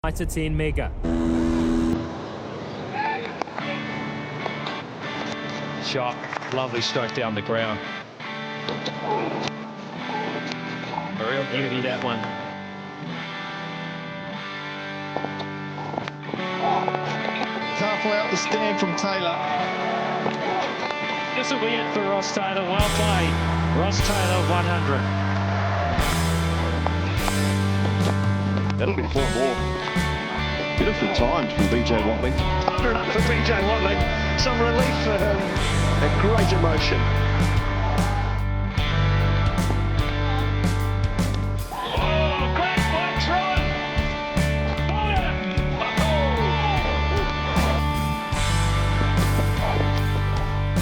To 10 mega. Shot, lovely stroke down the ground. A real beauty, that one. Halfway out the stand from Taylor. This will be it for Ross Taylor. Well played. Ross Taylor, 100. That'll be 4 more. Beautiful times from BJ Watling. 100 up for BJ Watling. Some relief for him. A great emotion. Oh, great one, Tron!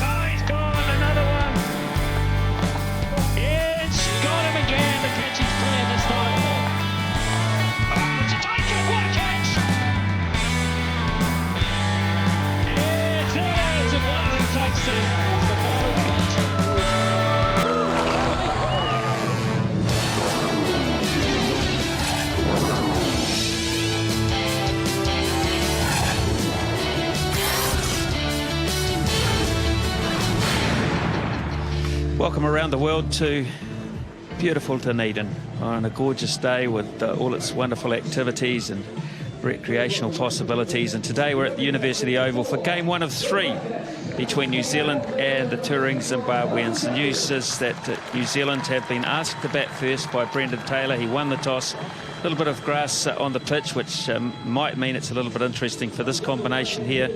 Oh, he's gone. Another one. It's got him again. The catch is clear this time. Oh, it's a take it. What a catch! Welcome around the world to beautiful Dunedin on a gorgeous day with all its wonderful activities and recreational possibilities. And today we're at the University Oval for game 1 of 3 between New Zealand and the touring Zimbabweans. The news is that New Zealand have been asked to bat first by Brendan Taylor. He won the toss. A little bit of grass on the pitch, which might mean it's a little bit interesting for this combination here.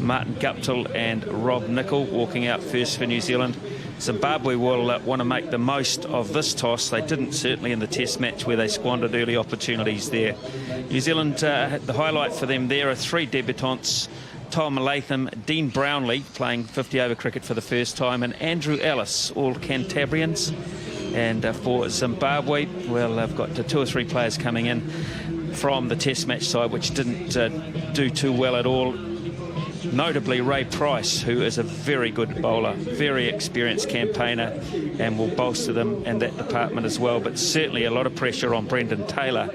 Martin Guptill and Rob Nicol walking out first for New Zealand. Zimbabwe will want to make the most of this toss. They didn't, certainly in the test match where they squandered early opportunities there. New Zealand, the highlight for them there are 3 debutants. Tom Latham, Dean Brownlee playing 50-over cricket for the first time, and Andrew Ellis, all Cantabrians. And for Zimbabwe, well, they've got 2 or 3 players coming in from the test match side which didn't do too well at all. Notably Ray Price, who is a very good bowler, very experienced campaigner, and will bolster them in that department as well. But certainly a lot of pressure on Brendan Taylor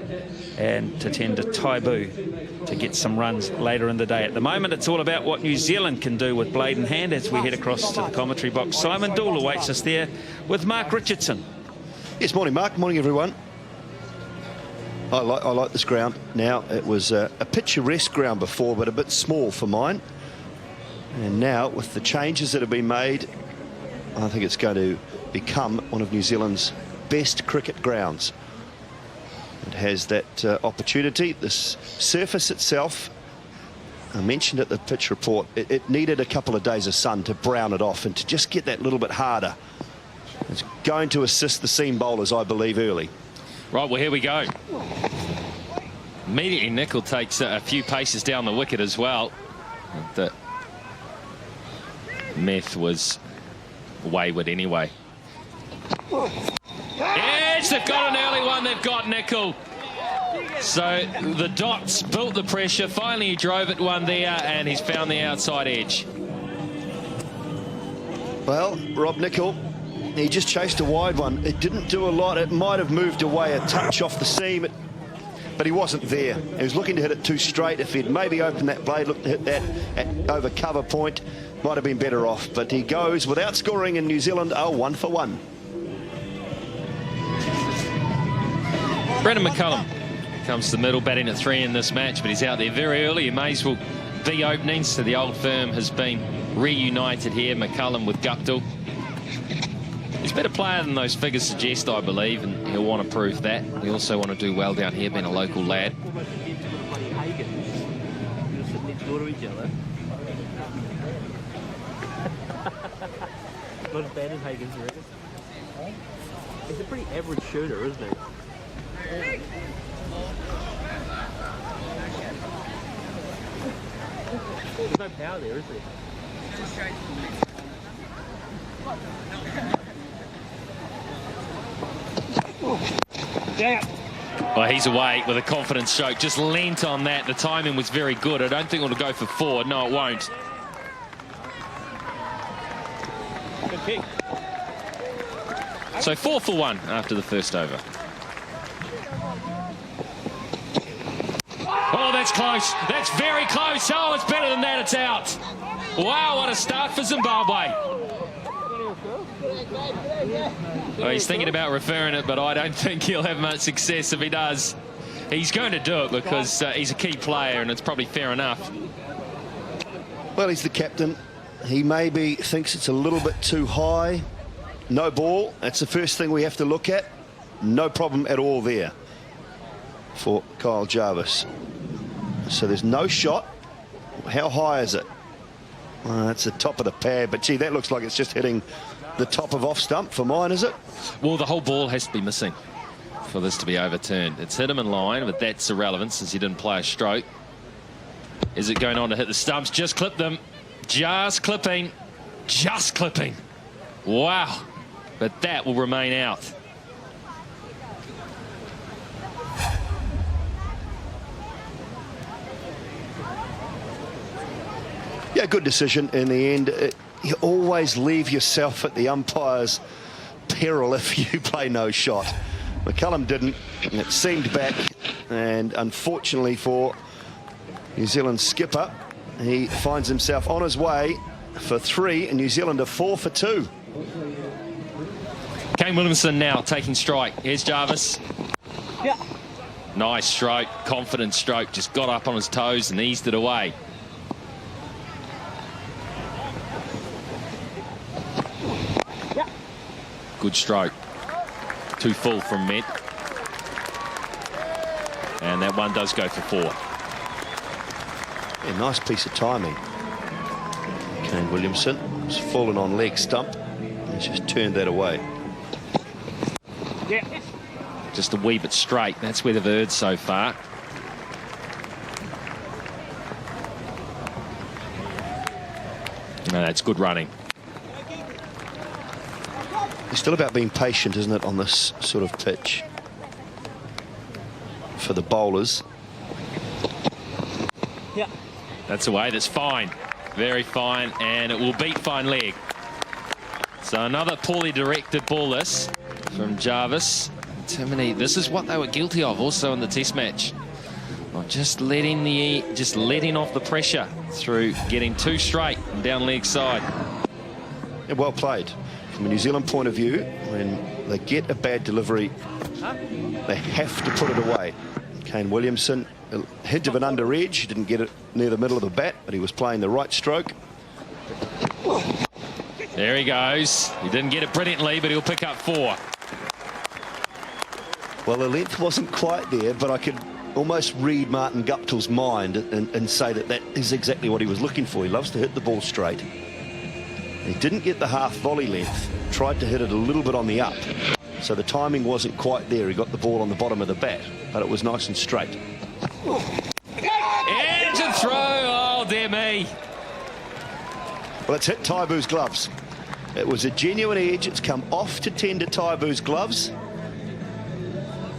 and to tend to Taibu to get some runs later in the day. At the moment, it's all about what New Zealand can do with blade in hand as we head across to the commentary box. Simon Dool awaits us there with Mark Richardson. Yes, morning, Mark. Morning, everyone. I like this ground now. It was a picturesque ground before, but a bit small for mine. And now, with the changes that have been made, I think it's going to become one of New Zealand's best cricket grounds. It has that opportunity. This surface itself, I mentioned at the pitch report, it needed a couple of days of sun to brown it off and to just get that little bit harder. It's going to assist the seam bowlers, I believe, early. Right, well, here we go. Immediately, Nicol takes a few paces down the wicket as well. The Meth was wayward anyway. Yes, they've got an early one. They've got Nicol. So the dots built the pressure. Finally, he drove it one there, and he's found the outside edge. Well, Rob Nicol, he just chased a wide one. It didn't do a lot. It might have moved away a touch off the seam, but he wasn't there. He was looking to hit it too straight. If he'd maybe opened that blade, looked to hit that at over cover point, might have been better off. But he goes without scoring, in New Zealand are 1 for 1. Brendan McCullum comes to the middle, batting at 3 in this match, but he's out there very early. He may as well be opening, so the old firm has been reunited here. McCullum with Guptill. He's a better player than those figures suggest, I believe, and he'll want to prove that. We also want to do well down here, being a local lad. Not as bad as Hagen's really. He's a pretty average shooter, isn't he? There's no power there, is there? Well, he's away with a confidence stroke. Just leant on that. The timing was very good. I don't think it'll go for 4. No, it won't. Good kick. So 4 for 1 after the first over. Oh, that's close. That's very close. Oh, it's better than that. It's out. Wow, what a start for Zimbabwe. Well, he's thinking about referring it, but I don't think he'll have much success if he does. He's going to do it because he's a key player, and it's probably fair enough. Well, he's the captain. He maybe thinks it's a little bit too high. No ball. That's the first thing we have to look at. No problem at all there for Kyle Jarvis. So there's no shot. How high is it? That's the top of the pad, but gee, that looks like it's just hitting the top of off stump for mine, is it? Well, the whole ball has to be missing for this to be overturned. It's hit him in line, but that's irrelevant since he didn't play a stroke. Is it going on to hit the stumps? Just clip them. Just clipping. Just clipping. Wow. But that will remain out. Yeah, good decision in the end. You always leave yourself at the umpire's peril if you play no shot. McCullum didn't, and it seemed back, and unfortunately for New Zealand skipper, he finds himself on his way for 3, and New Zealand are 4 for 2. Kane Williamson now taking strike. Here's Jarvis. Yeah. Nice stroke, confident stroke, just got up on his toes and eased it away. Yeah. Good stroke. Too full from Met. And that one does go for 4. Yeah, nice piece of timing. Kane Williamson has fallen on leg stump. He's just turned that away. Yeah. Just a wee bit straight. That's where they've erred so far. No, that's good running. It's still about being patient, isn't it, on this sort of pitch for the bowlers. Yeah. That's away. That's fine. Very fine. And it will beat fine leg. So another poorly directed ball this from Jarvis. Timony, this is what they were guilty of also in the test match. Well, just letting off the pressure through getting too straight and down leg side. Yeah, well played. From a New Zealand point of view, when they get a bad delivery, they have to put it away. Kane Williamson, a hint of an under edge. He didn't get it near the middle of the bat, but he was playing the right stroke. There he goes. He didn't get it brilliantly, but he'll pick up 4. Well, the length wasn't quite there, but I could almost read Martin Guptill's mind and say that that is exactly what he was looking for. He loves to hit the ball straight. He didn't get the half volley length, tried to hit it a little bit on the up. So the timing wasn't quite there. He got the ball on the bottom of the bat, but it was nice and straight. And to throw. Oh, dear me. Well, it's hit Taibu's gloves. It was a genuine edge. It's come off to tend to Taibu's gloves.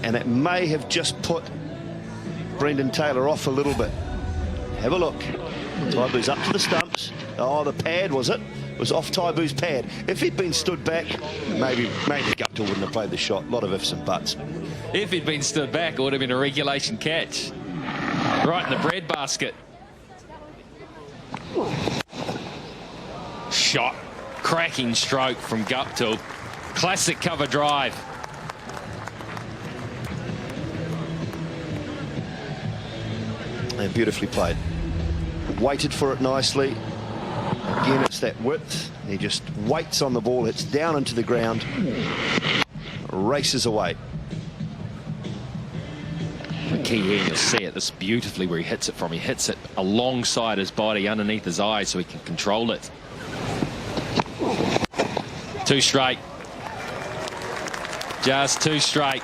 And it may have just put Brendan Taylor off a little bit. Have a look. Taibu's up to the stumps. Oh, the pad, was it? It was off Taibu's pad. If he'd been stood back, maybe Guptill wouldn't have played the shot. A lot of ifs and buts. If he'd been stood back, it would have been a regulation catch. Right in the bread basket. Shot. Cracking stroke from Guptill. Classic cover drive. And beautifully played. Waited for it nicely. Again, it's that width. He just waits on the ball. It's down into the ground. Races away. The key here, you'll see it this beautifully where he hits it from. He hits it alongside his body, underneath his eyes, so he can control it. 2 straight. Just 2 straight.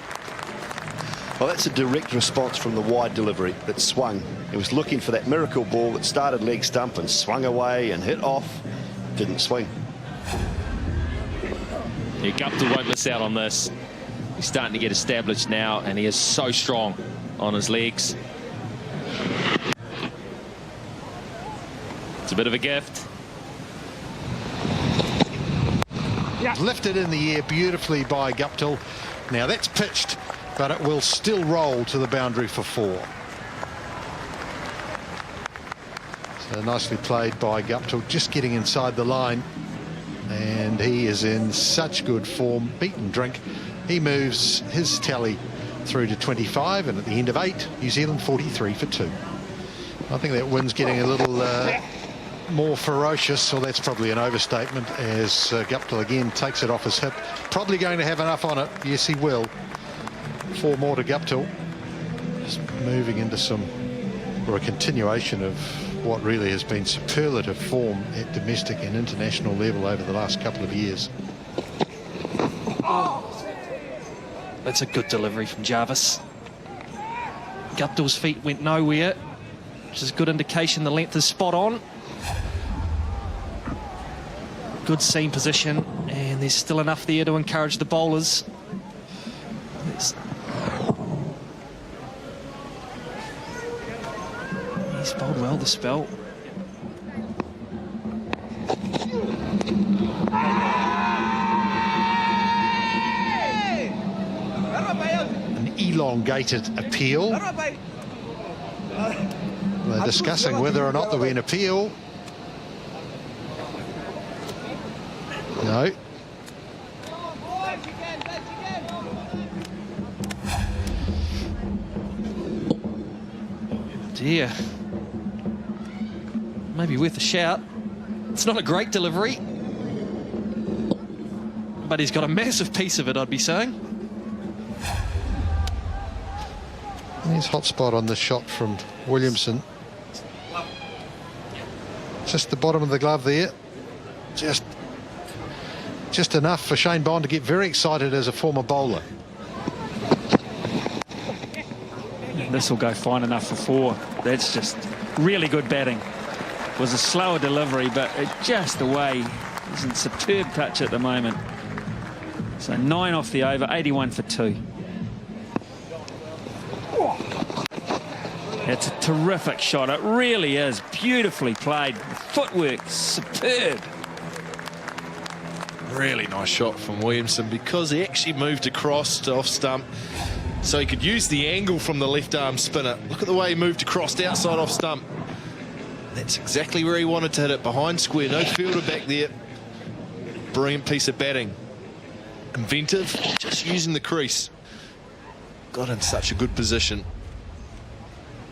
Well, that's a direct response from the wide delivery that swung. He was looking for that miracle ball that started leg stump and swung away and hit off. Didn't swing. Yeah, Guptill won't miss out on this. He's starting to get established now, and he is so strong on his legs. It's a bit of a gift. Yeah. Lifted in the air beautifully by Guptill. Now that's pitched, but it will still roll to the boundary for 4. Nicely played by Guptill, just getting inside the line. And he is in such good form. Beat and drink. He moves his tally through to 25, and at the end of 8, New Zealand 43 for 2. I think that wind's getting a little more ferocious, or that's probably an overstatement, as Guptill again takes it off his hip. Probably going to have enough on it. Yes, he will. 4 more to Guptill. Just moving into some, or a continuation of what really has been superlative form at domestic and international level over the last couple of years. That's a good delivery from Jarvis. Guptill's feet went nowhere, which is a good indication the length is spot on. Good seam position, and there's still enough there to encourage the bowlers. He's bowled well, the spell. An elongated appeal. They're discussing whether or not there'll be an appeal. No. Dear. Maybe worth a shout. It's not a great delivery, but he's got a massive piece of it, I'd be saying. There's hot spot on the shot from Williamson. Just the bottom of the glove there. Just enough for Shane Bond to get very excited as a former bowler. This will go fine enough for 4. That's just really good batting. It was a slower delivery, but just the way, he's in superb touch at the moment. So 9 off the over, 81 for 2. It's a terrific shot. It really is. Beautifully played. Footwork, superb. Really nice shot from Williamson, because he actually moved across to off stump so he could use the angle from the left arm spinner. Look at the way he moved across the outside off stump. That's exactly where he wanted to hit it, behind square. No fielder back there. Brilliant piece of batting. Inventive, just using the crease. Got in such a good position.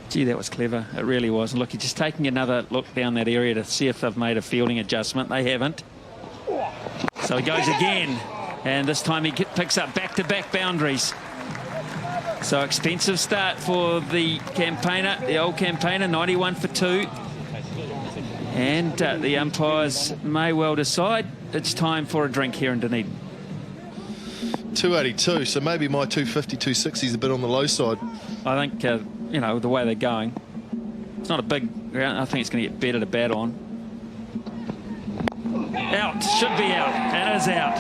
Gee, that was clever. It really was. And look, he's just taking another look down that area to see if they've made a fielding adjustment. They haven't. So he goes again, and this time he picks up back-to-back boundaries. So expensive start for the campaigner, the old campaigner, 91 for 2. And the umpires may well decide it's time for a drink here in Dunedin. 282, so maybe my 250, 260 is a bit on the low side. I think, you know, the way they're going, it's not a big ground. I think it's going to get better to bat on. Out, should be out, and is out.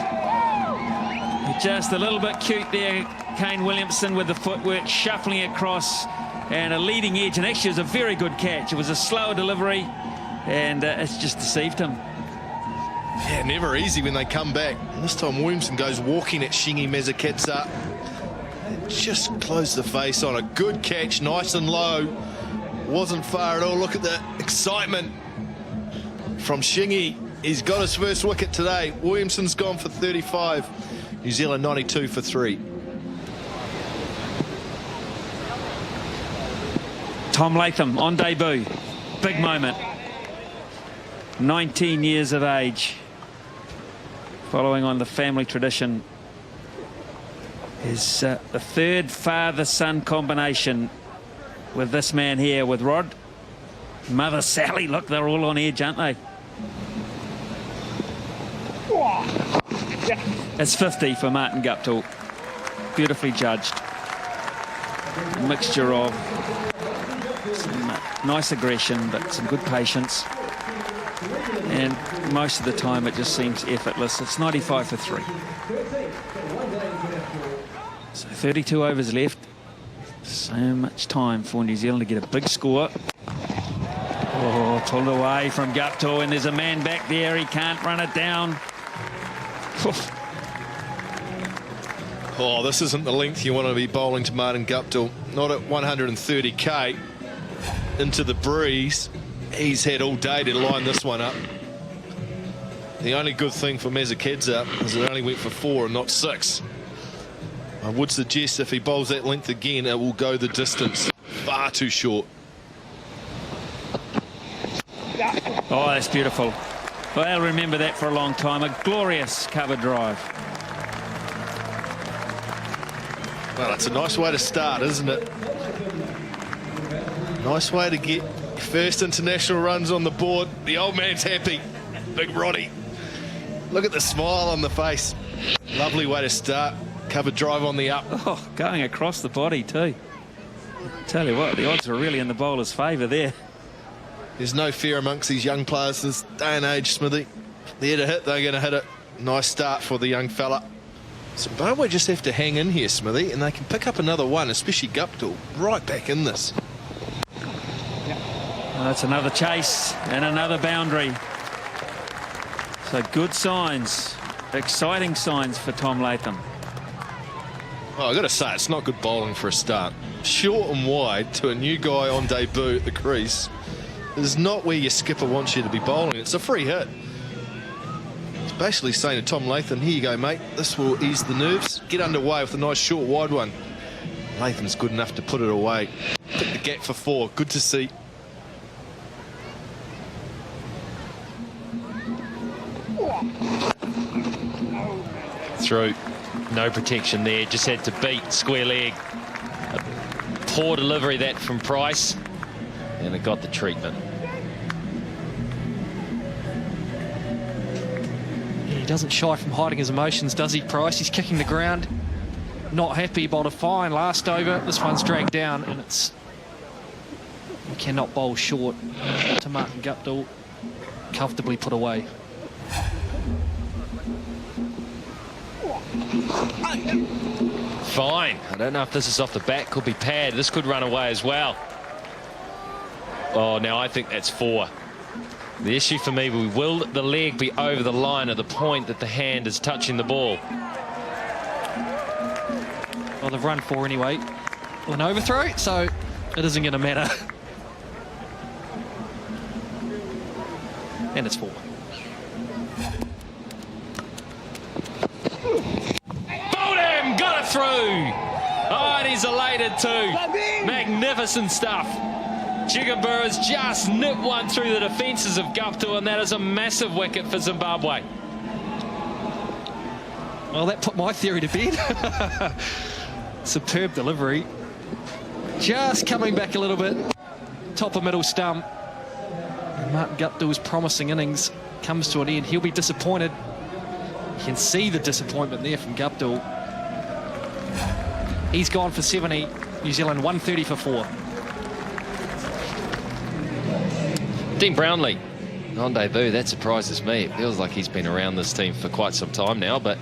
Just a little bit cute there, Kane Williamson, with the footwork, shuffling across, and a leading edge, and actually it was a very good catch. It was a slower delivery, and it's just deceived him. Yeah, never easy when they come back. And this time Williamson goes walking at Shingi Mezaketsa. Just closed the face on a good catch, nice and low. Wasn't far at all. Look at the excitement from Shingi. He's got his first wicket today. Williamson's gone for 35. New Zealand 92 for 3. Tom Latham on debut. Big moment. 19 years of age. Following on the family tradition. Is the third father-son combination with this man here, with Rod. Mother Sally. Look, they're all on edge, aren't they? It's 50 for Martin Guptill. Beautifully judged. A mixture of some nice aggression, but some good patience. And most of the time it just seems effortless. It's 95 for 3. So 32 overs left. So much time for New Zealand to get a big score. Oh, pulled away from Guptill, and there's a man back there. He can't run it down. Oh, this isn't the length you want to be bowling to Martin Guptill. Not at 130k into the breeze. He's had all day to line this one up. The only good thing for Mazakadza is it only went for 4 and not 6. I would suggest if he bowls that length again, it will go the distance. Far too short. Oh, that's beautiful. Well, I'll remember that for a long time. A glorious cover drive. Well, it's a nice way to start, isn't it? Nice way to get your first international runs on the board. The old man's happy. Big Roddy. Look at the smile on the face. Lovely way to start. Cover drive on the up. Oh, going across the body too. Tell you what, the odds are really in the bowler's favour there. There's no fear amongst these young players this day and age, Smithy. They're to hit, they're going to hit it. Nice start for the young fella. Zimbabwe just have to hang in here, Smithy, and they can pick up another one, especially Guptill, right back in this. That's another chase and another boundary. So good signs, exciting signs for Tom Latham. Well, I've got to say, it's not good bowling for a start. Short and wide to a new guy on debut at the crease is not where your skipper wants you to be bowling. It's a free hit. It's basically saying to Tom Latham, here you go, mate. This will ease the nerves. Get underway with a nice short wide one. Latham's good enough to put it away. Pick the gap for 4. Good to see. Through. No protection there. Just had to beat square leg. A poor delivery that from Price. And it got the treatment. He doesn't shy from hiding his emotions, does he, Price? He's kicking the ground. Not happy, bowled a fine last over. This one's dragged down, and it's... You cannot bowl short to Martin Guptill. Comfortably put away. Fine. I don't know if this is off the bat. Could be pad. This could run away as well. Oh, now I think that's 4. The issue for me, will the leg be over the line at the point that the hand is touching the ball? Well, they've run 4 anyway. Well, an overthrow, so it isn't going to matter. And it's 4. Got it through. Oh, and he's elated too. Magnificent stuff. Chigumbura's just nipped one through the defences of Guptill, and that is a massive wicket for Zimbabwe. Well, that put my theory to bed. Superb delivery. Just coming back a little bit. Top of middle stump. And Martin Guptill's promising innings comes to an end. He'll be disappointed. You can see the disappointment there from Guptill. He's gone for 70. New Zealand 130 for 4. Dean Brownlee on debut. That surprises me. It feels like he's been around this team for quite some time now, but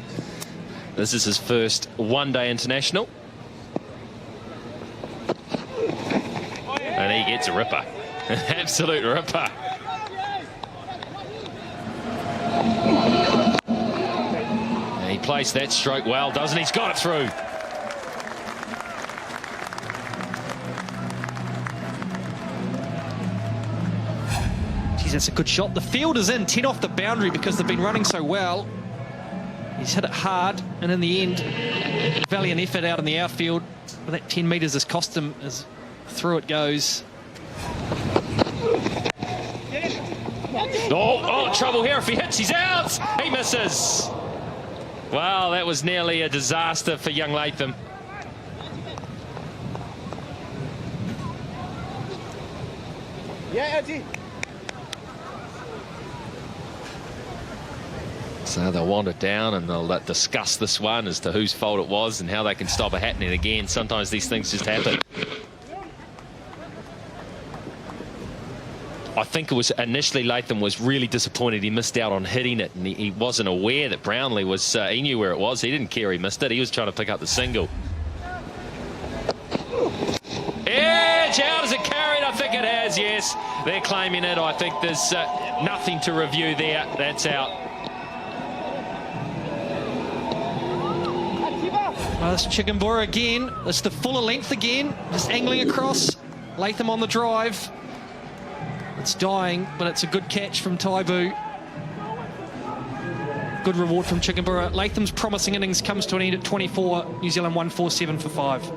this is his first one-day international. And he gets a ripper. An absolute ripper. And he placed that stroke well, doesn't he? He's got it through. That's a good shot. The field is in, 10 off the boundary because they've been running so well. He's hit it hard, and in the end, valiant effort out in the outfield. But that 10 metres has cost him as through it goes. Oh, trouble here. If he hits, he's out. He misses. Wow, that was nearly a disaster for young Latham. Yeah, Eddie. So they'll want it down and they'll discuss this one as to whose fault it was and how they can stop it happening again. Sometimes these things just happen. I think it was initially Latham was really disappointed he missed out on hitting it, and he wasn't aware that Brownlee was, he knew where it was. He didn't care he missed it. He was trying to pick up the single. Edge out. Has it carried? I think it has, yes. They're claiming it. I think there's nothing to review there. That's out. Well, that's Chigumbura again. That's the fuller length again. Just angling across. Latham on the drive. It's dying, but it's a good catch from Taibu. Good reward from Chickenborough. Latham's promising innings comes to an end at 24. New Zealand 147 for 5.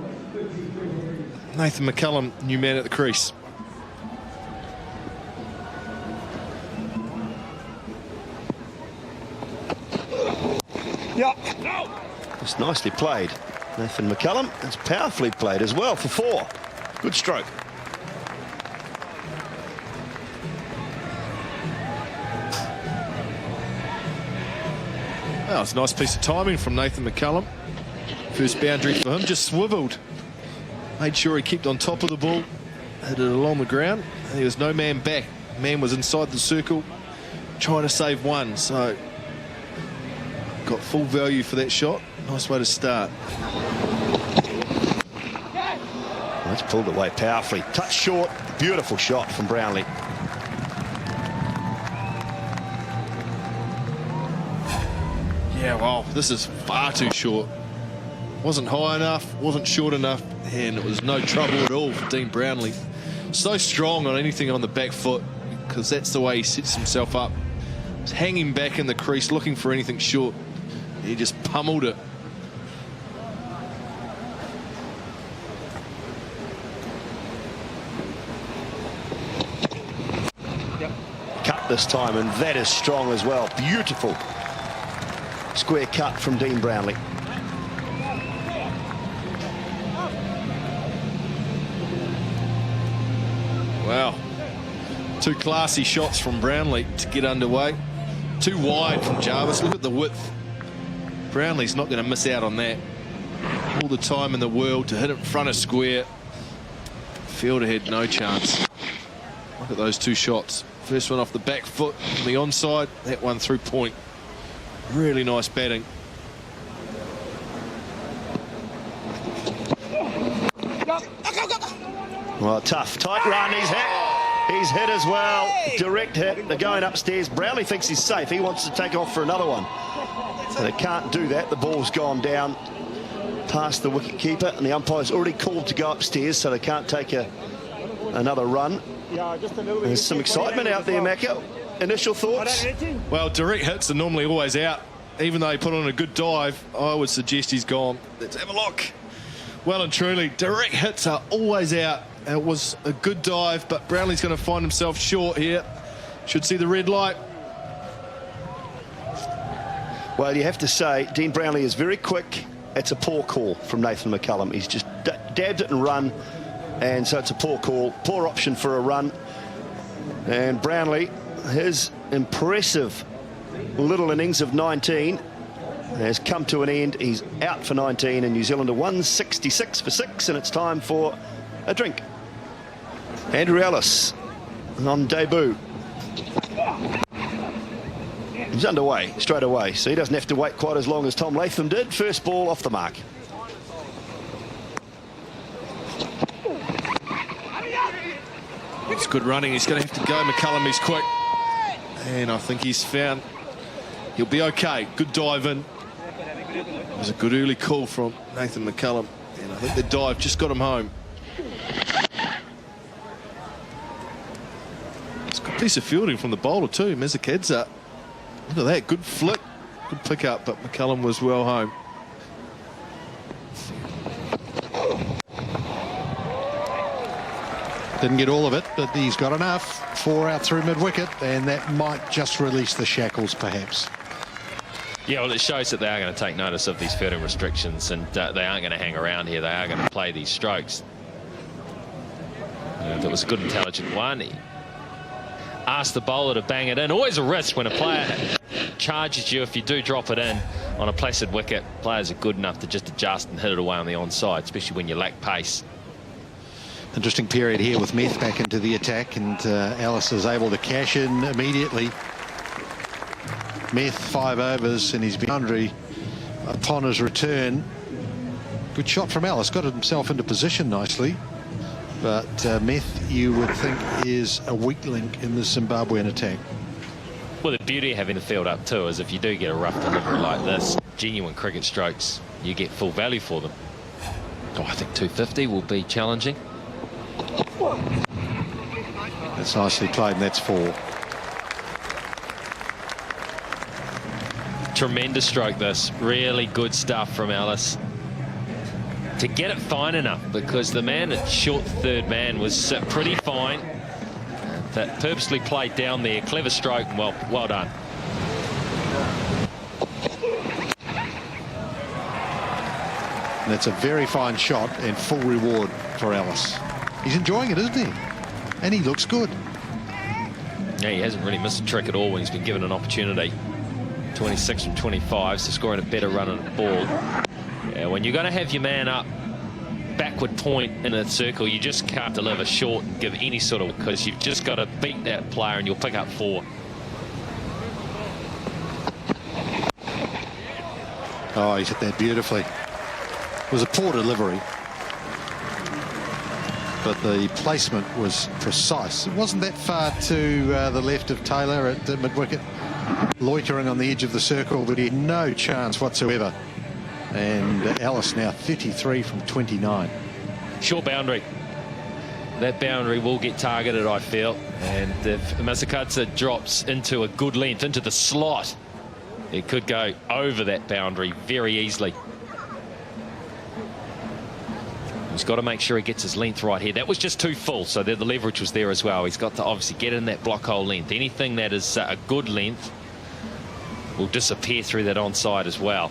Nathan McCullum, new man at the crease. It's nicely played. Nathan McCullum, it's powerfully played as well for 4. Good stroke. Well, it's a nice piece of timing from Nathan McCullum. First boundary for him, just swiveled. Made sure he kept on top of the ball, hit it along the ground. There was no man back. Man was inside the circle, trying to save one. So, got full value for that shot. Nice way to start. That's pulled away powerfully. Touch short, beautiful shot from Brownlee. Yeah, well, this is far too short. Wasn't high enough, wasn't short enough, and it was no trouble at all for Dean Brownlee. So strong on anything on the back foot, because that's the way he sets himself up. He's hanging back in the crease, looking for anything short. He just pummeled it. Cut this time, and that is strong as well. Beautiful square cut from Dean Brownlee. Wow. 2 classy shots from Brownlee to get underway. 2 wide from Jarvis. Look at the width. Brownlee's not going to miss out on that. All the time in the world to hit it in front of square. Fielder had no chance. Look at those 2 shots. First one off the back foot on the onside. That one through point. Really nice batting. Well, tough, tight run. He's hit. He's hit as well. Direct hit. They're going upstairs. Brownlee thinks he's safe. He wants to take off for another one. So they can't do that. The ball's gone down past the wicket keeper, and the umpire's already called to go upstairs, so they can't take another run. There's some excitement out there, Macca. Initial thoughts? Well, direct hits are normally always out. Even though he put on a good dive, I would suggest he's gone. Let's have a look. Well and truly, direct hits are always out. It was a good dive, but Brownlee's going to find himself short here. Should see the red light. Well, you have to say, Dean Brownlee is very quick. It's a poor call from Nathan McCullum. He's just dabbed it and run, and so it's a poor call. Poor option for a run. And Brownlee, his impressive little innings of 19 has come to an end. He's out for 19, and New Zealand are 166 for 6, and it's time for a drink. Andrew Ellis on debut. He's underway straight away, so he doesn't have to wait quite as long as Tom Latham did. First ball off the mark. It's good running. He's going to have to go. McCullum, he's quick. And I think he's found he'll be okay. Good dive in. It was a good early call from Nathan McCullum, and I think the dive just got him home. It's a good piece of fielding from the bowler too, Mezakadze. Look at that, good flick, good pick up, but McCullum was well home. Didn't get all of it, but he's got enough. 4 out through mid-wicket, and that might just release the shackles, perhaps. Yeah, well, it shows that they are going to take notice of these fielding restrictions, and they aren't going to hang around here. They are going to play these strokes. If it was a good, intelligent one, he asked the bowler to bang it in. Always a risk when a player charges you if you do drop it in on a placid wicket. Players are good enough to just adjust and hit it away on the onside, especially when you lack pace. Interesting period here with Meth back into the attack, and Ellis is able to cash in immediately. Meth 5 overs in his boundary upon his return. Good shot from Ellis, got himself into position nicely, but Meth, you would think, is a weak link in the Zimbabwean attack. Well, the beauty of having the field up too is if you do get a rough delivery like this, genuine cricket strokes, you get full value for them. Oh, I think 250 will be challenging. That's nicely played, and that's 4. Tremendous stroke this. Really good stuff from Ellis. To get it fine enough, because the man at short third man was pretty fine. That purposely played down there. Clever stroke. Well done. And that's a very fine shot and full reward for Ellis. He's enjoying it, isn't he? And he looks good. Yeah, he hasn't really missed a trick at all when he's been given an opportunity. 26 from 25, so scoring a better run on the ball. Yeah, when you're going to have your man up backward point in a circle, you just can't deliver short and give any sort of, because you've just got to beat that player and you'll pick up 4. Oh, he's hit that beautifully. It was a poor delivery, but the placement was precise. It wasn't that far to the left of Taylor at mid-wicket, loitering on the edge of the circle, but he had no chance whatsoever. And Ellis now 33 from 29. Short boundary. That boundary will get targeted, I feel. And if Masakadza drops into a good length, into the slot, it could go over that boundary very easily. He's got to make sure he gets his length right here. That was just too full, so the leverage was there as well. He's got to obviously get in that block hole length. Anything that is a good length will disappear through that onside as well.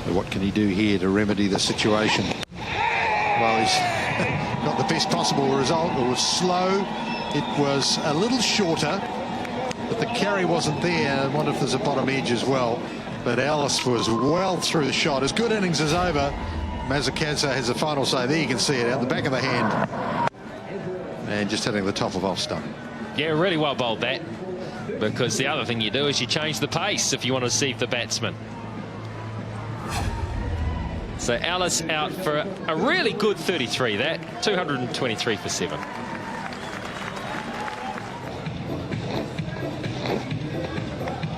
So what can he do here to remedy the situation? Well, he's got the best possible result. It was slow. It was a little shorter, but the carry wasn't there. I wonder if there's a bottom edge as well. But Ellis was well through the shot. His good innings is over. Masakadza has the final say. There you can see it out the back of the hand. And just hitting the top of off stump. Yeah, really well bowled that. Because the other thing you do is you change the pace if you want to deceive the batsman. So Ellis out for a really good 33, that 223 for 7.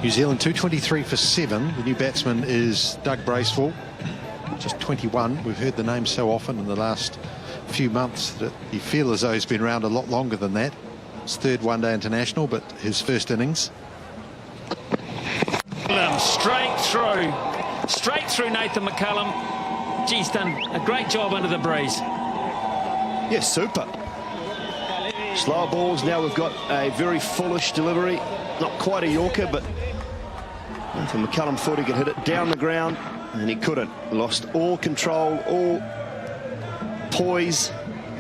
New Zealand 223 for 7. The new batsman is Doug Bracewell, just 21. We've heard the name so often in the last few months that you feel as though he's been around a lot longer than that. His 3rd one-day international, but his first innings. Straight through Nathan McCullum. He's done a great job under the breeze. Yeah, super. Slower balls. Now we've got a very fullish delivery. Not quite a Yorker, but Nathan McCullum thought he could hit it down the ground, and he couldn't. Lost all control, all poise.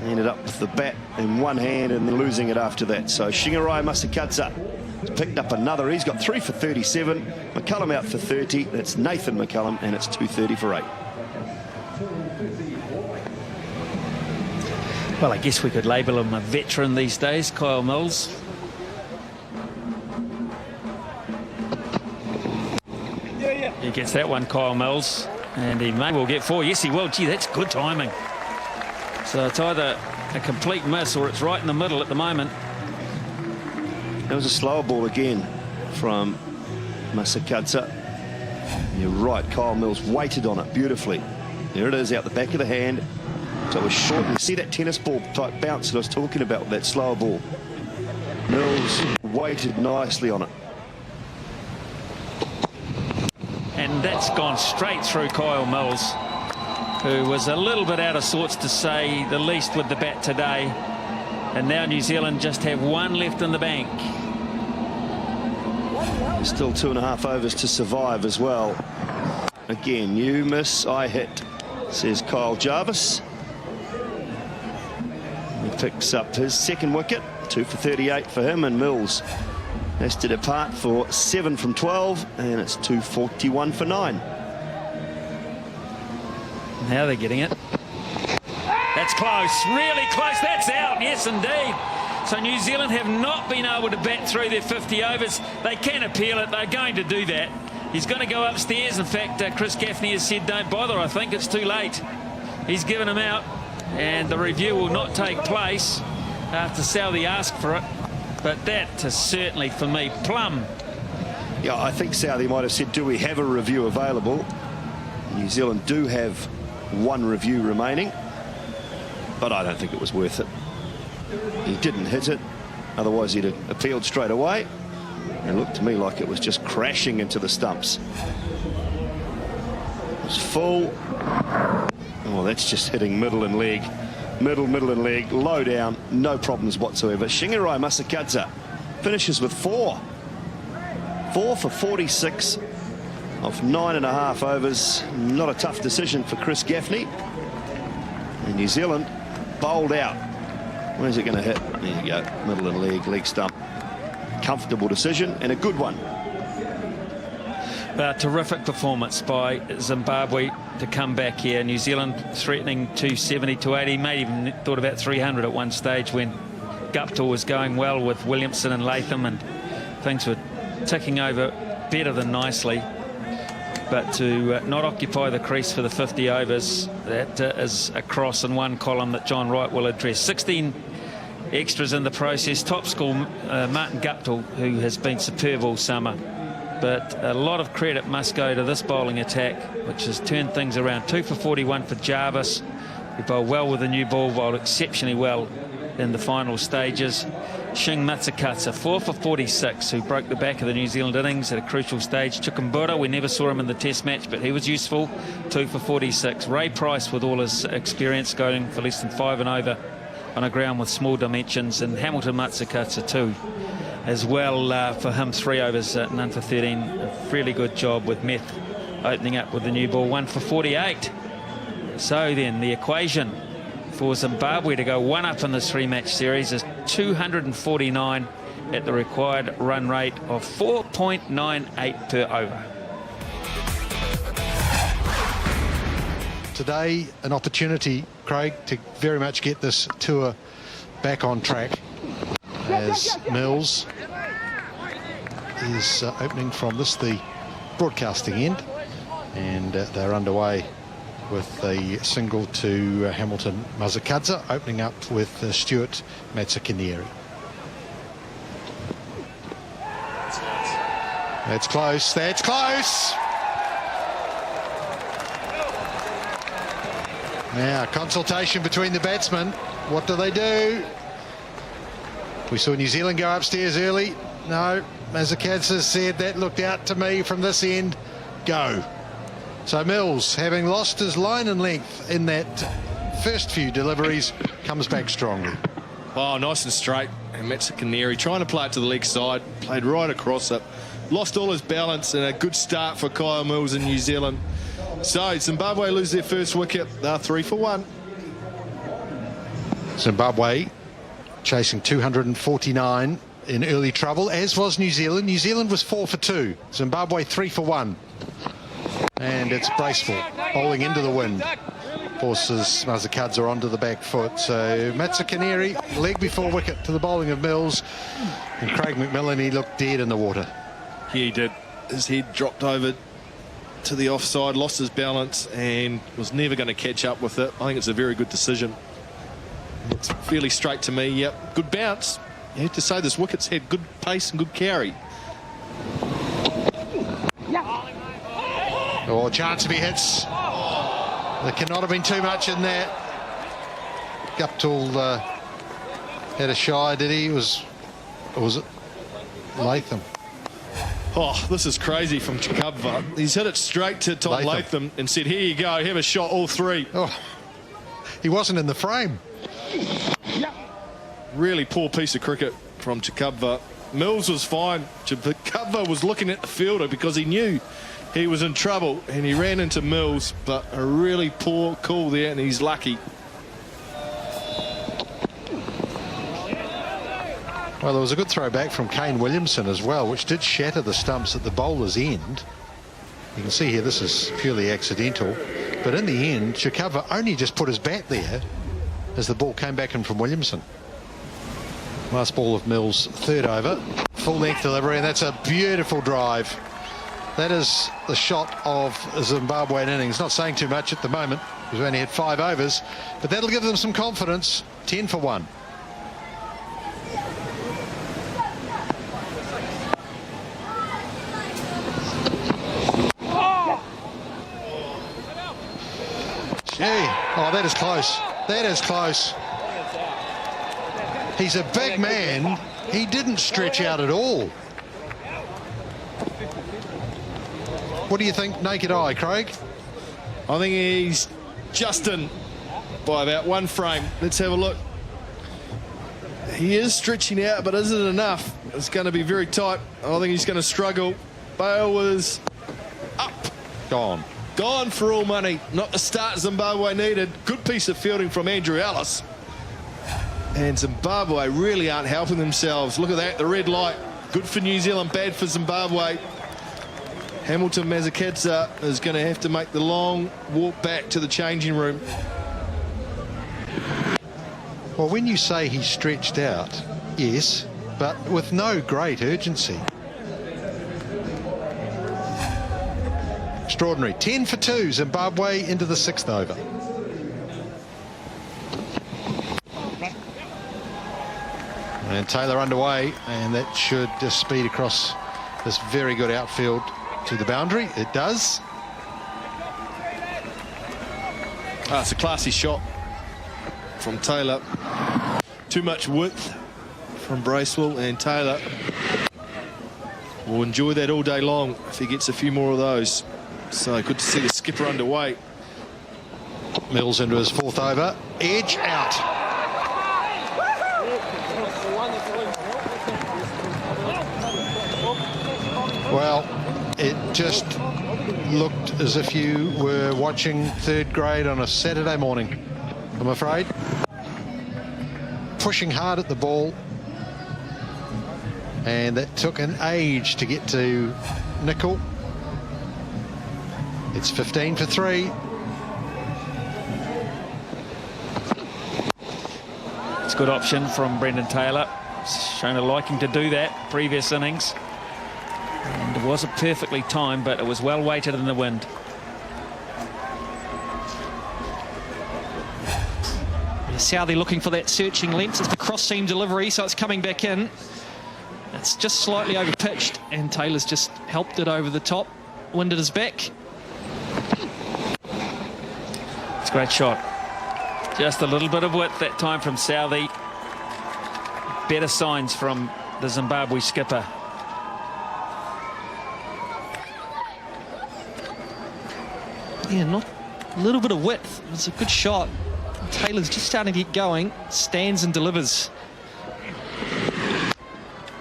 Ended up with the bat in one hand and then losing it after that. So Shingarai Masakadza has picked up another. He's got 3 for 37. McCullum out for 30. That's Nathan McCullum, and it's 230 for 8. Well, I guess we could label him a veteran these days, Kyle Mills. He gets that one, Kyle Mills, and he may well get 4. Yes, he will. Gee, that's good timing. So it's either a complete miss or it's right in the middle at the moment. That was a slower ball again from Masakadza. You're right, Kyle Mills waited on it beautifully. There it is out the back of the hand. So it was short. You see that tennis ball type bounce that I was talking about with that slower ball. Mills waited nicely on it. And that's gone straight through Kyle Mills, who was a little bit out of sorts, to say the least, with the bat today. And now New Zealand just have 1 left in the bank. There's still 2.5 overs to survive as well. Again, you miss, I hit, says Kyle Jarvis. He picks up his 2nd wicket, 2 for 38 for him, and Mills has to depart for 7 from 12, and it's 241 for 9. Now they're getting it. That's close, really close. That's out, yes indeed. So New Zealand have not been able to bat through their 50 overs. They can appeal it. They're going to do that. He's going to go upstairs. In fact, Chris Gaffney has said don't bother. I think it's too late. He's given him out, and the review will not take place after Southee asked for it. But that is certainly, for me, plum. Yeah, I think Southee might have said, do we have a review available? New Zealand do have one review remaining, but I don't think it was worth it. He didn't hit it, otherwise he'd have appealed straight away. It looked to me like it was just crashing into the stumps. It was full. Oh, that's just hitting middle and leg. Middle and leg, low down, no problems whatsoever. Shingerai Masakadza finishes with 4. 4 for 46 off 9.5 overs. Not a tough decision for Chris Gaffney. And New Zealand bowled out. Where's it going to hit? There you go, middle and leg stump. Comfortable decision and a good one. A terrific performance by Zimbabwe to come back here. New Zealand threatening 270, 280, may even thought about 300 at one stage when Guptill was going well with Williamson and Latham, and things were ticking over better than nicely. But to not occupy the crease for the 50 overs, that is a cross in one column that John Wright will address. 16 extras in the process. Top score, Martin Guptill, who has been superb all summer. But a lot of credit must go to this bowling attack, which has turned things around. 2 for 41 for Jarvis, who bowled well with the new ball, bowled exceptionally well in the final stages. Shing Matsukatsa, 4 for 46, who broke the back of the New Zealand innings at a crucial stage. Chukumbura, we never saw him in the test match, but he was useful. 2 for 46. Ray Price, with all his experience, going for less than 5 and over on a ground with small dimensions. And Hamilton Matsukatsa too, as well, for him 3 overs, none for 13. A really good job with Meth opening up with the new ball. 1 for 48. So then the equation for Zimbabwe to go 1 up in this 3-match series is 249 at the required run rate of 4.98 per over. Today, an opportunity, Craig, to very much get this tour back on track, as Mills is opening from the broadcasting end, and they're underway with a single to Hamilton Masakadza, opening up with Stuart Matsakinieri. That's close, that's close! Now, consultation between the batsmen. What do they do? We saw New Zealand go upstairs early. No, Masakadza said that looked out to me from this end. Go. So Mills, having lost his line and length in that first few deliveries, comes back strongly. Oh, nice and straight. And Matsakinieri trying to play it to the leg side, played right across it. Lost all his balance, and a good start for Kyle Mills in New Zealand. So Zimbabwe lose their first wicket. They're 3 for 1. Zimbabwe chasing 249 in early trouble, as was New Zealand. New Zealand was 4 for 2. Zimbabwe 3 for 1. And it's Bracewell bowling into the wind. Forces Masakadza onto the back foot. So Matsakinieri, leg before wicket to the bowling of Mills. And Craig McMillan, he looked dead in the water. Yeah, he did. His head dropped over to the offside, lost his balance, and was never going to catch up with it. I think it's a very good decision. It's fairly straight to me. Yep, good bounce. You have to say this wicket's had good pace and good carry. Oh, chance if he hits. There cannot have been too much in that. Guptill had a shy, did he? Or was it Latham? Oh, this is crazy from Chikabva. He's hit it straight to Tom Latham and said, here you go, have a shot, all 3. Oh, he wasn't in the frame. Really poor piece of cricket from Chikabva. Mills was fine. Chikabva was looking at the fielder because he knew he was in trouble, and he ran into Mills, but a really poor call there, and he's lucky. Well, there was a good throw back from Kane Williamson as well, which did shatter the stumps at the bowler's end. You can see here this is purely accidental, but in the end Chikabva only just put his bat there as the ball came back in from Williamson. Last ball of Mills' 3rd over, full length delivery, and that's a beautiful drive. That is the shot of a Zimbabwean innings. Not saying too much at the moment, we've only had 5 overs, but that'll give them some confidence. 10 for 1. Gee, oh, that is close. That is close. He's a big man. He didn't stretch out at all. What do you think, naked eye, Craig? I think he's just in by about 1 frame. Let's have a look. He is stretching out, but is it enough? It's going to be very tight. I think he's going to struggle. Bale was up. Gone. Gone for all money. Not the start Zimbabwe needed. Good piece of fielding from Andrew Ellis. And Zimbabwe really aren't helping themselves. Look at that, the red light. Good for New Zealand, bad for Zimbabwe. Hamilton Mazakadze is going to have to make the long walk back to the changing room. Well, when you say he stretched out, yes, but with no great urgency. Extraordinary. 10 for 2, Zimbabwe into the 6th over. And Taylor underway, and that should just speed across this very good outfield to the boundary. It does. It's a classy shot from Taylor. Too much width from Bracewell, and Taylor will enjoy that all day long if he gets a few more of those. So good to see the skipper underway. Mills into his 4th over. Edge out. Well, it just looked as if you were watching 3rd grade on a Saturday morning, I'm afraid. Pushing hard at the ball. And that took an age to get to Nicol. It's 15 for 3. It's a good option from Brendan Taylor. He's shown a liking to do that previous innings. And it wasn't perfectly timed, but it was well weighted in the wind. Southey looking for that searching length. It's the cross-seam delivery, so it's coming back in. It's just slightly over-pitched, and Taylor's just helped it over the top. Winded his back. It's a great shot. Just a little bit of width that time from Southey. Better signs from the Zimbabwe skipper. Yeah, not a little bit of width. It's a good shot. Taylor's just starting to get going. Stands and delivers.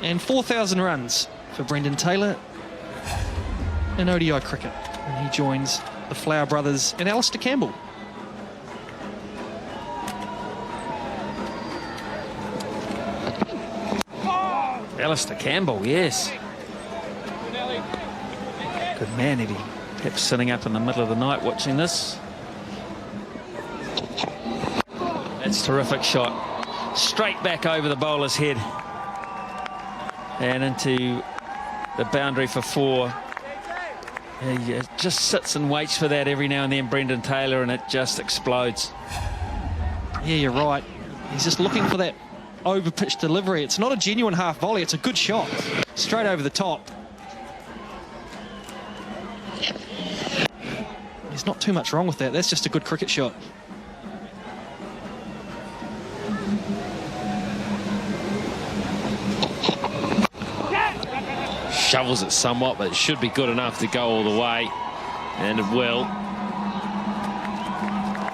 And 4,000 runs for Brendan Taylor in ODI cricket. And he joins the Flower brothers and Alistair Campbell. Alistair Campbell, yes. Good man, Eddie. Perhaps sitting up in the middle of the night watching this. That's a terrific shot. Straight back over the bowler's head. And into the boundary for 4. He just sits and waits for that every now and then, Brendan Taylor, and it just explodes. Yeah, you're right. He's just looking for that over-pitched delivery. It's not a genuine half volley. It's a good shot. Straight over the top. There's not too much wrong with that. That's just a good cricket shot. Shovels it somewhat, but it should be good enough to go all the way, and it will.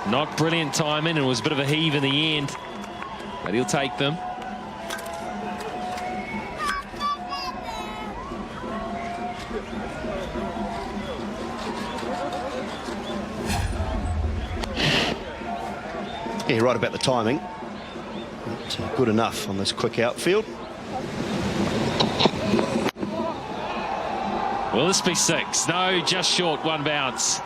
Not brilliant timing. It was a bit of a heave in the end, but he'll take them. Yeah, right about the timing. But, good enough on this quick outfield. Will this be 6? No, just short, 1 bounce.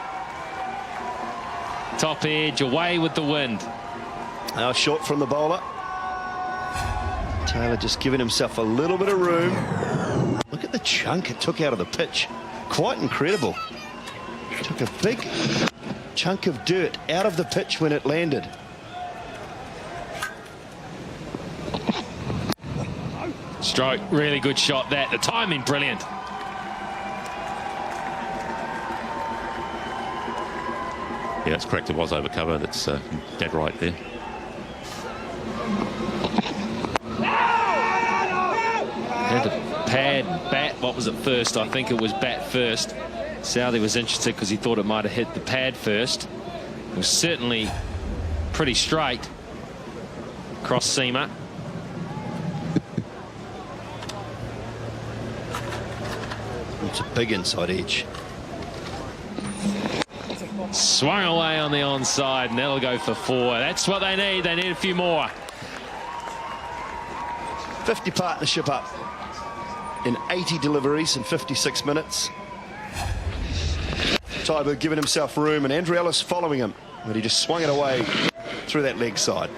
Top edge, away with the wind. Now short from the bowler. Taylor just giving himself a little bit of room. Look at the chunk it took out of the pitch. Quite incredible. Took a big chunk of dirt out of the pitch when it landed. Stroke, really good shot that. The timing, brilliant. Yeah, that's correct. It was over cover. That's dead right there. Had to pad, bat. What was it first? I think it was bat first. Southey was interested because he thought it might have hit the pad first. It was certainly pretty straight. Cross seamer. It's a big inside edge. Swung away on the onside, and that'll go for 4. That's what they need. They need a few more. 50 partnership up in 80 deliveries in 56 minutes. Taibu giving himself room, and Andrew Ellis following him, but he just swung it away through that leg side.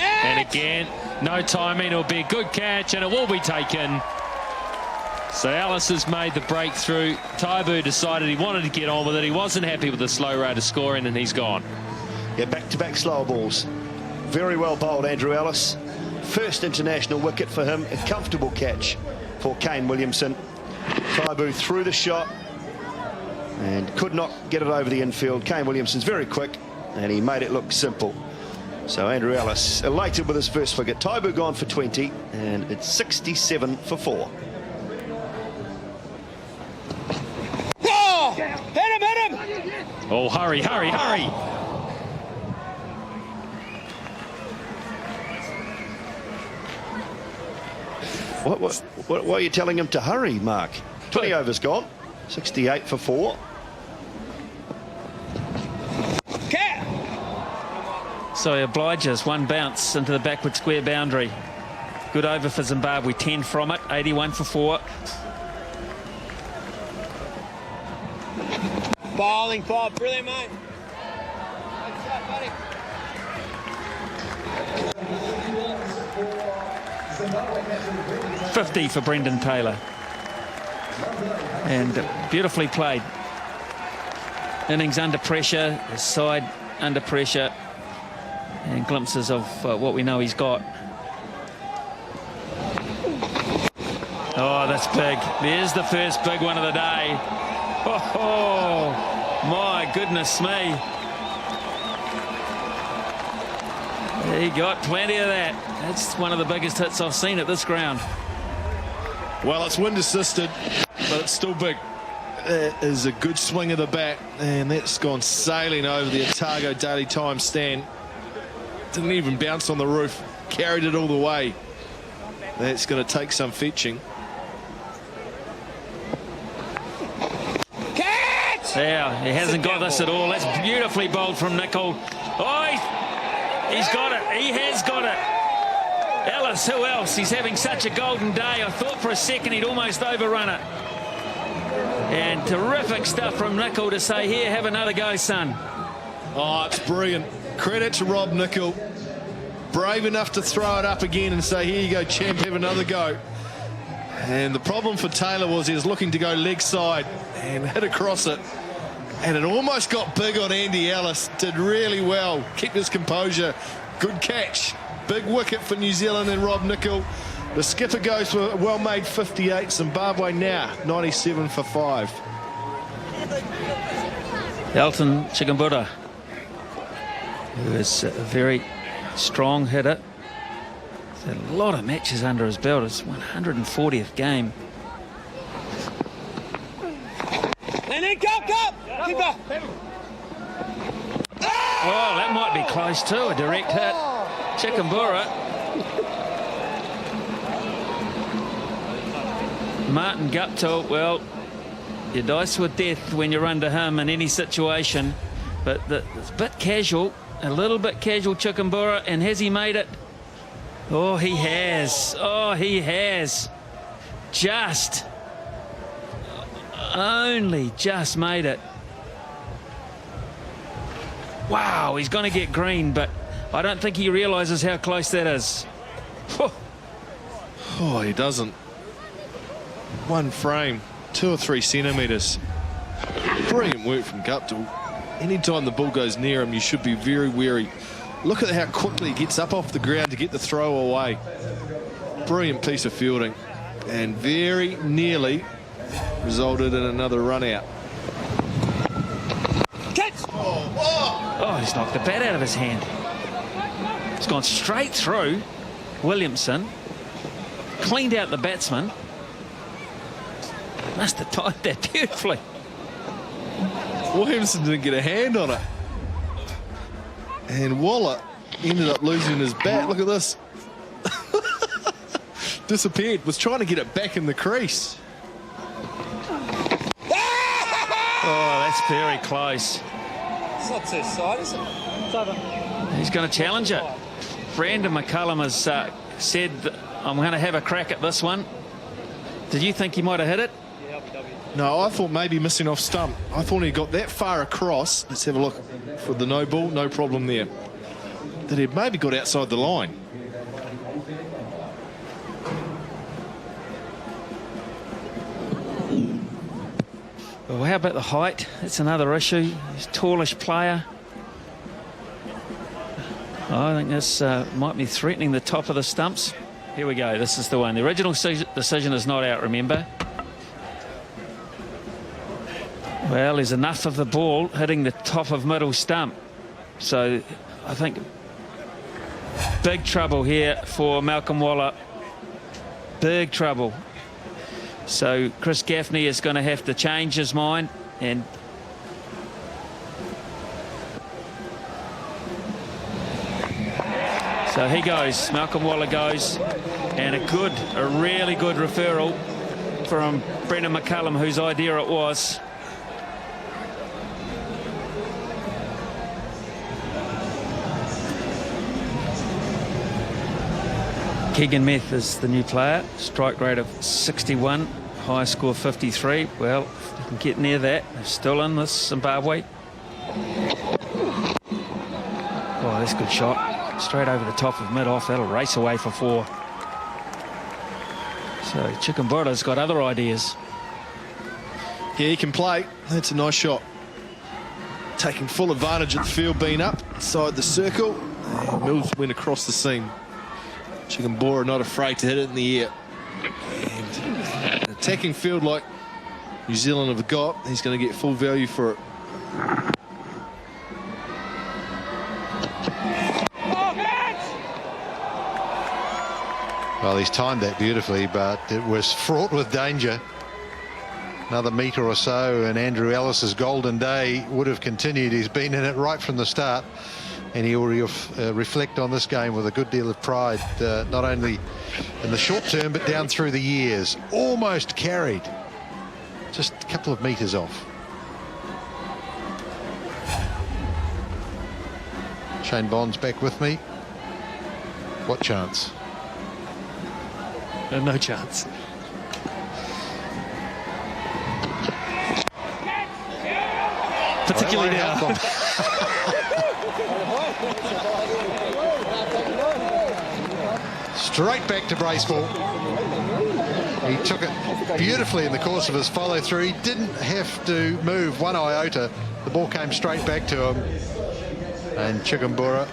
And again, no timing. It'll be a good catch, and it will be taken. So Ellis has made the breakthrough. Taibu decided he wanted to get on with it. He wasn't happy with the slow rate of scoring, and he's gone. Yeah, back-to-back slower balls. Very well bowled, Andrew Ellis. First international wicket for him. A comfortable catch for Kane Williamson. Taibu threw the shot and could not get it over the infield. Kane Williamson's very quick, and he made it look simple. So Andrew Ellis elated with his first wicket. Taibu gone for 20, and it's 67 for 4. Oh! Hit him! Oh, hurry, hurry, hurry! What are you telling him to hurry, Mark? 20 overs gone. 68 for 4. So he obliges. One bounce into the backward square boundary. Good over for Zimbabwe. 10 from it. 81 for 4. Bowling, Bob. Brilliant, mate. 50 for Brendan Taylor. And beautifully played. Innings under pressure. His side under pressure. And glimpses of what we know he's got. Oh, that's big. There's the first big one of the day. Oh, my goodness me. He got plenty of that. That's one of the biggest hits I've seen at this ground. Well, it's wind assisted, but it's still big. It is a good swing of the bat, and that's gone sailing over the Otago Daily Times stand. Didn't even bounce on the roof, carried it all the way. That's going to take some fetching. Catch! Yeah, he hasn't got this at all. That's beautifully bowled from Nicol. Oh, he's got it. He has got it. Ellis, who else? He's having such a golden day. I thought for a second he'd almost overrun it. And terrific stuff from Nicol to say, here, have another go, son. Oh, it's brilliant. Credit to Rob Nicol. Brave enough to throw it up again and say, here you go, champ, have another go. And the problem for Taylor was he was looking to go leg side and hit across it. And it almost got big on Andy Ellis. Did really well. Kept his composure. Good catch. Big wicket for New Zealand and Rob Nicol. The skipper goes for a well-made 58. Zimbabwe now 97 for 5. Elton Chikumbura, who is a very strong hitter. He's had a lot of matches under his belt. It's 140th game. And then go! Keeper! Oh, that might be close too. A direct hit. Chikumbura. Martin Guptill, well, you dice with death when you're under him in any situation. But it's a bit casual. A little bit casual, Chikumbura, and has he made it? Oh, he has. Oh, he has. Only just made it. Wow, he's going to get green, but I don't think he realises how close that is. Oh, he doesn't. One frame, 2 or 3 centimetres. Brilliant work from Guptill. Anytime the ball goes near him, you should be very wary. Look at how quickly he gets up off the ground to get the throw away. brilliant piece of fielding and very nearly resulted in another run out. Catch! Oh, he's knocked the bat out of his hand. It's gone straight through Williamson, cleaned out the batsman. Must have timed that beautifully. Williamson didn't get a hand on it. And Waller ended up losing his bat. Look at this. Disappeared. Was trying to get it back in the crease. Oh, that's very close. It's not too side, is it? It's over. He's going to challenge it. Brandon McCullum has said, I'm going to have a crack at this one. Did you think he might have hit it? No, I thought maybe missing off stump. I thought he got that far across. Let's have a look for the no ball. No problem there. That he maybe got outside the line. Well, how about the height? That's another issue. He's a tallish player. I think this might be threatening the top of the stumps. Here we go. This is the one. The original decision is not out, remember. Well, there's enough of the ball hitting the top of middle stump. So I think big trouble here for Malcolm Waller. Big trouble. So Chris Gaffney is going to have to change his mind, and so he goes. Malcolm Waller goes, and a really good referral from Brendan McCullum, whose idea it was. Keegan Meth is the new player. Strike rate of 61, high score 53. Well, if they can get near that, they're still in this Zimbabwe. Oh, that's a good shot. Straight over the top of mid-off. That'll race away for 4. So Chikumbura's got other ideas. Yeah, he can play. That's a nice shot. Taking full advantage of the field being up inside the circle. And Mills went across the seam. Chikumbura not afraid to hit it in the air. And an attacking field like New Zealand have got, he's going to get full value for it. Well, he's timed that beautifully, but it was fraught with danger. Another metre or so, and Andrew Ellis's golden day would have continued. He's been in it right from the start. And he will reflect on this game with a good deal of pride, not only in the short term, but down through the years. Almost carried. Just a couple of metres off. Shane Bond's back with me. What chance? No chance. Particularly now. Straight back to Braceball. He took it beautifully in the course of his follow through. He didn't have to move one iota. The ball came straight back to him. And Chikumbura,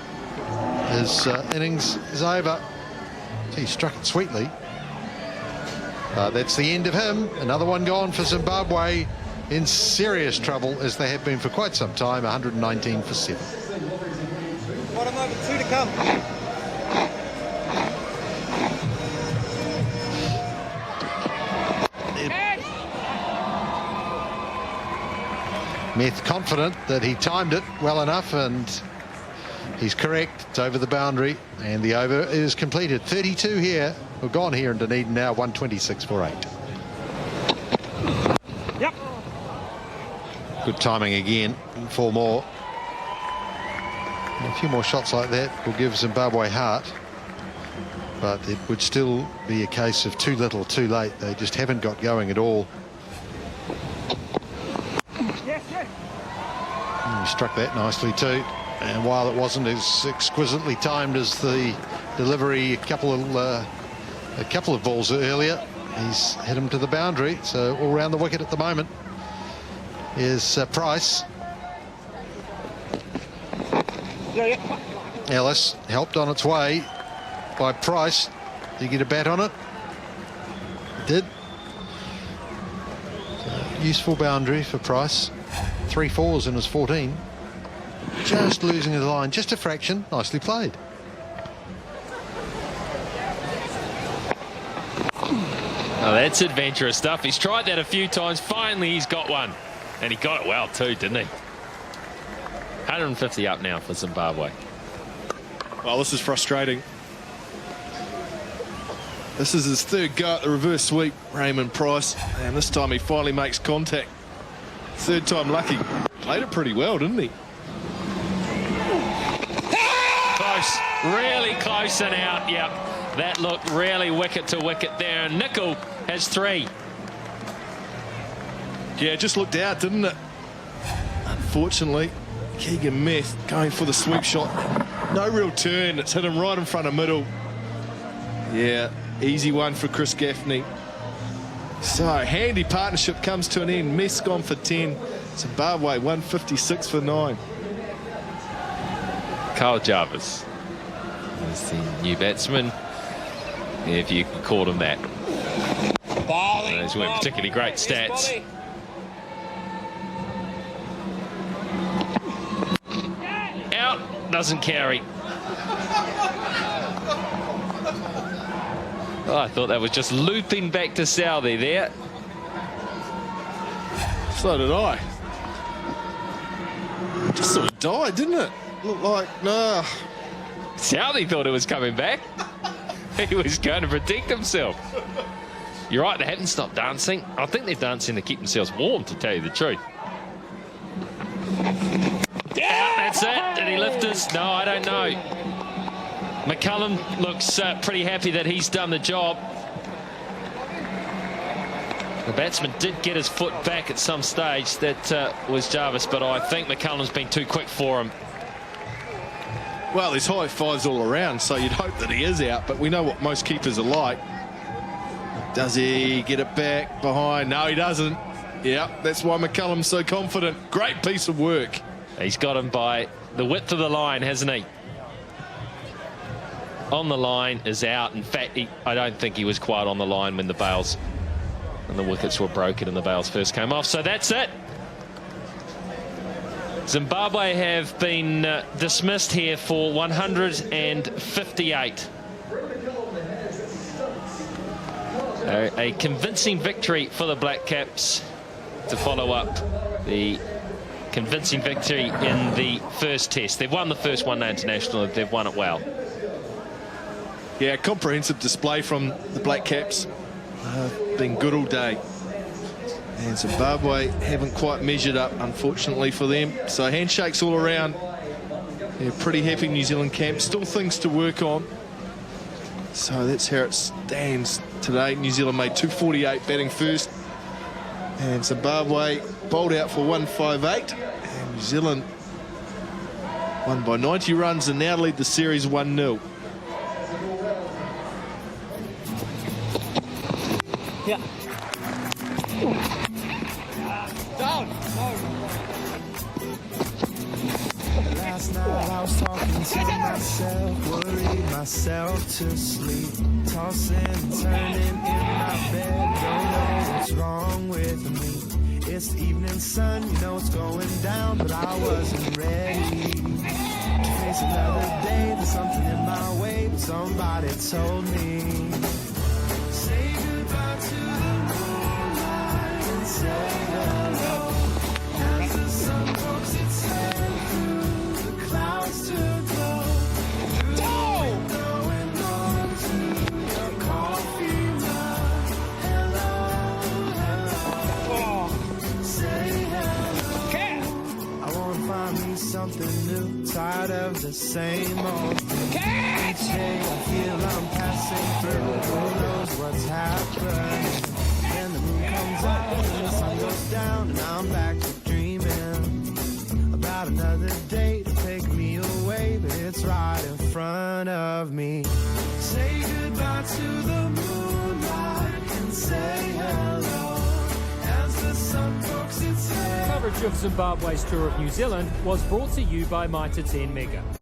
his innings is over. He struck it sweetly. That's the end of him. Another one gone for Zimbabwe, in serious trouble as they have been for quite some time. 119 for 7. Bottom over, 2 to come. Meth confident that he timed it well enough, and he's correct. It's over the boundary, and the over is completed. 32 here. We're gone here in Dunedin now. 126 for 8. Yep. Good timing again. 4 more. And a few more shots like that will give Zimbabwe heart, but it would still be a case of too little, too late. They just haven't got going at all. He struck that nicely too, and while it wasn't as exquisitely timed as the delivery a couple of balls earlier, he's hit him to the boundary. So all round the wicket at the moment is Price. Ellis helped on its way by Price. Did you get a bat on it? Did. Useful boundary for Price. 3 4s in his 14. Just losing the line, just a fraction. Nicely played. Oh, that's adventurous stuff. He's tried that a few times. Finally, he's got one. And he got it well too, didn't he? 150 up now for Zimbabwe. Well, this is frustrating. This is his 3rd go at the reverse sweep, Raymond Price. And this time he finally makes contact. 3rd time lucky. Played it pretty well, didn't he? Close. Really close and out. Yep. That looked really wicket to wicket there. And Nicol has 3. Yeah, it just looked out, didn't it? Unfortunately, Keegan Meth going for the sweep shot. No real turn. It's hit him right in front of middle. Yeah, easy one for Chris Gaffney. So, handy partnership comes to an end. Meth's gone for 10. Zimbabwe 156 for 9. Kyle Jarvis is the new batsman, if you can call him that. Those weren't particularly great stats. Out, doesn't carry. Oh, I thought that was just looping back to Southey there. So did I. Just sort of died, didn't it? Looked like, nah. Southey thought it was coming back. He was going to protect himself. You're right, they haven't stopped dancing. I think they're dancing to keep themselves warm, to tell you the truth. Yeah, that's it. Did he lift us? No, I don't know. McCullum looks pretty happy that he's done the job. The batsman did get his foot back at some stage. That was Jarvis, but I think McCullum's been too quick for him. Well, there's high fives all around, so you'd hope that he is out, but we know what most keepers are like. Does he get it back behind? No, he doesn't. Yeah, that's why McCullum's so confident. Great piece of work. He's got him by the width of the line, hasn't he? On the line is out. In fact, I don't think he was quite on the line when the bails and the wickets were broken and the bails first came off. So that's it. Zimbabwe have been dismissed here for 158. A convincing victory for the Black Caps to follow up the convincing victory in the first test. They've won the first one-day international. They've won it well. Yeah, comprehensive display from the Black Caps. Been good all day. And Zimbabwe haven't quite measured up, unfortunately, for them. So handshakes all around. Yeah, pretty happy New Zealand camp. Still things to work on. So that's how it stands today. New Zealand made 248 batting first. And Zimbabwe bowled out for 158. And New Zealand won by 90 runs and now lead the series 1-0. Yeah. Down. Last night I was talking to myself, worried myself to sleep, tossing and turning in my bed, don't know what's wrong with me. It's the evening sun, you know it's going down, but I wasn't ready to face another day. There's something in my way, but somebody told me, say goodbye to the moonlight and say hello. As the sun pokes its head through the clouds to glow, through the window and on to your coffee mug. Hello, hello, say hello. I wanna find me something new, tired of the same old thing. Each day I feel I'm passing through, who knows what's happening. Then the moon comes up and the sun goes down, and I'm back to dreaming about another day to take me away, but it's right in front of me. Say goodbye to the moonlight and say hello as the sun pokes its head. Coverage of Zimbabwe's tour of New Zealand was brought to you by Mitre 10 Mega.